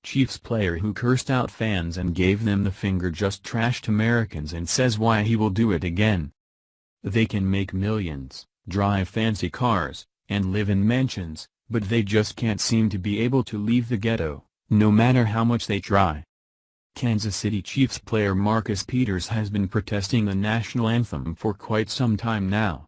Chiefs player who cursed out fans and gave them the finger just trashed Americans and says why he will do it again. They can make millions, drive fancy cars, and live in mansions, but they just can't seem to be able to leave the ghetto, no matter how much they try. Kansas City Chiefs player Marcus Peters has been protesting the national anthem for quite some time now.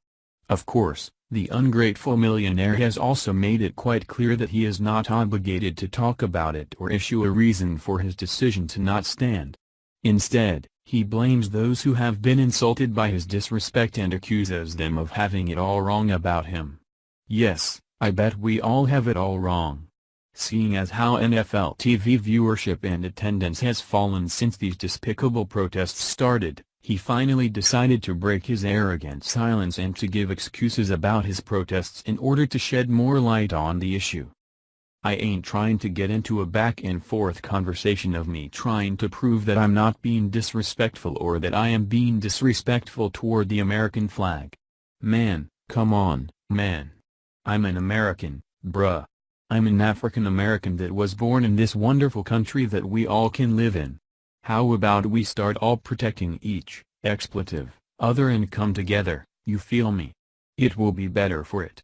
Of course, the ungrateful millionaire has also made it quite clear that he is not obligated to talk about it or issue a reason for his decision to not stand. Instead, he blames those who have been insulted by his disrespect and accuses them of having it all wrong about him. Yes, I bet we all have it all wrong. Seeing as how NFL TV viewership and attendance has fallen since these despicable protests started, he finally decided to break his arrogant silence and to give excuses about his protests in order to shed more light on the issue. I ain't trying to get into a back-and-forth conversation of me trying to prove that I'm not being disrespectful or that I am being disrespectful toward the American flag. Man, come on, man. I'm an American, bruh. I'm an African American that was born in this wonderful country that we all can live in. How about we start all protecting each other and come together, you feel me? It will be better for it.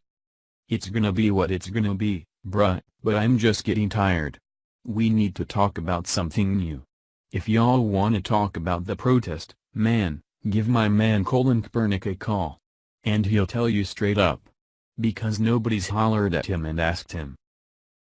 It's gonna be what it's gonna be, bruh, but I'm just getting tired. We need to talk about something new. If y'all wanna talk about the protest, man, give my man Colin Kaepernick a call. And he'll tell you straight up. Because nobody's hollered at him and asked him.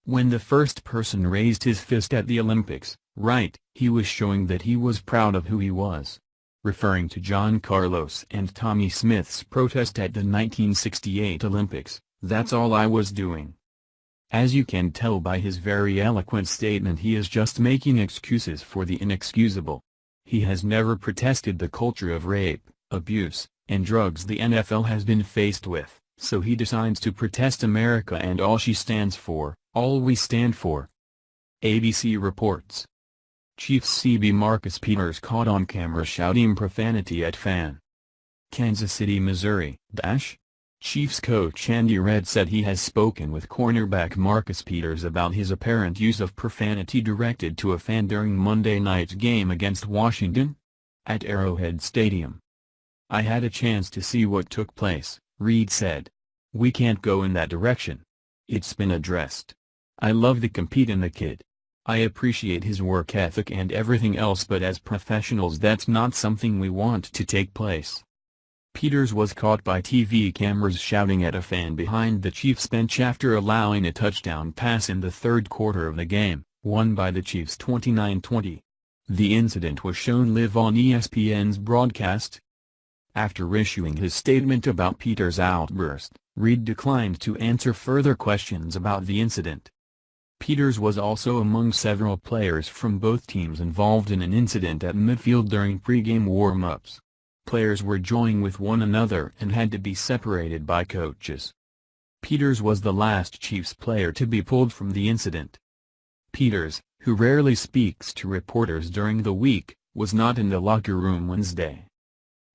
When the first person raised his fist at the Olympics, right, he was showing that he was proud of who he was. Referring to John Carlos and Tommy Smith's protest at the 1968 Olympics, that's all I was doing. As you can tell by his very eloquent statement, he is just making excuses for the inexcusable. He has never protested the culture of rape, abuse, and drugs the NFL has been faced with, so he decides to protest America and all she stands for, all we stand for. ABC reports. Chiefs CB Marcus Peters caught on camera shouting profanity at fan. Kansas City, Missouri. Chiefs coach Andy Reid said he has spoken with cornerback Marcus Peters about his apparent use of profanity directed to a fan during Monday night's game against Washington at Arrowhead Stadium. I had a chance to see what took place, Reid said. We can't go in that direction. It's been addressed. I love the compete in the kid. I appreciate his work ethic and everything else, but as professionals that's not something we want to take place. Peters was caught by TV cameras shouting at a fan behind the Chiefs bench after allowing a touchdown pass in the third quarter of the game, won by the Chiefs 29-20. The incident was shown live on ESPN's broadcast. After issuing his statement about Peters' outburst, Reid declined to answer further questions about the incident. Peters was also among several players from both teams involved in an incident at midfield during pregame warm-ups. Players were joining with one another and had to be separated by coaches. Peters was the last Chiefs player to be pulled from the incident. Peters, who rarely speaks to reporters during the week, was not in the locker room Wednesday.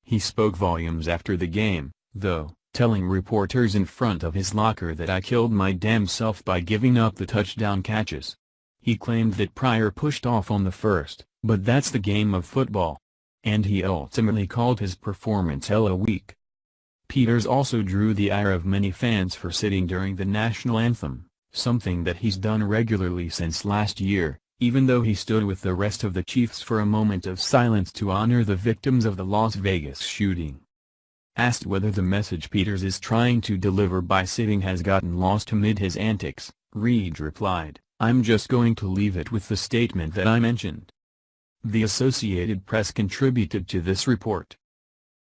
He spoke volumes after the game, though, telling reporters in front of his locker that I killed my damn self by giving up the touchdown catches. He claimed that Pryor pushed off on the first, but that's the game of football. And he ultimately called his performance hella weak. Peters also drew the ire of many fans for sitting during the national anthem, something that he's done regularly since last year, even though he stood with the rest of the Chiefs for a moment of silence to honor the victims of the Las Vegas shooting. Asked whether the message Peters is trying to deliver by sitting has gotten lost amid his antics, Reid replied, "I'm just going to leave it with the statement that I mentioned." The Associated Press contributed to this report.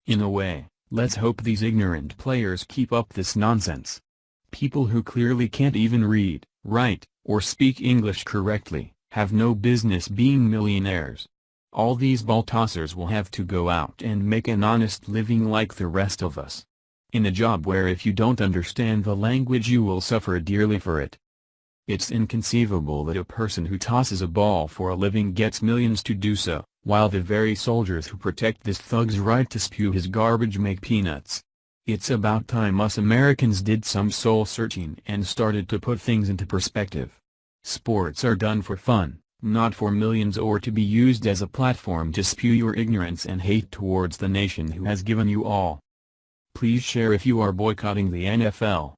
In a way, let's hope these ignorant players keep up this nonsense. People who clearly can't even read, write, or speak English correctly, have no business being millionaires. All these ball tossers will have to go out and make an honest living like the rest of us. In a job where if you don't understand the language you will suffer dearly for it. It's inconceivable that a person who tosses a ball for a living gets millions to do so, while the very soldiers who protect this thug's right to spew his garbage make peanuts. It's about time us Americans did some soul searching and started to put things into perspective. Sports are done for fun, not for millions or to be used as a platform to spew your ignorance and hate towards the nation who has given you all. Please share if you are boycotting the NFL.